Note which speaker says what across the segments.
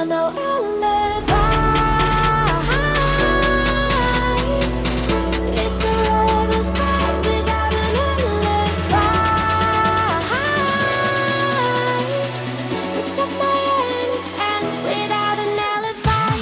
Speaker 1: got no alibi. It's a lover's fight without an alibi. Took my innocence without an alibi.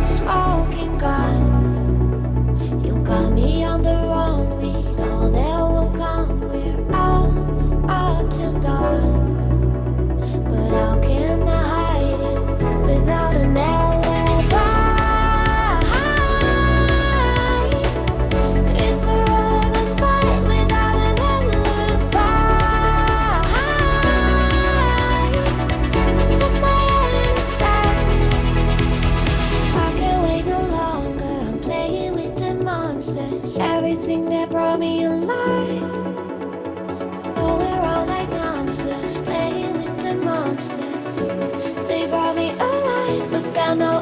Speaker 1: Smoking gun, you got me on the run. We know that will come. We're out up till dawn, but how can I hide it without an alibi? It's a lover's fight without an alibi. Took my innocence. I can't wait no longer. I'm playing with the monsters. Everything that brought me alive. Oh, we're all like monsters, playing with the monsters. They brought me alive, but got no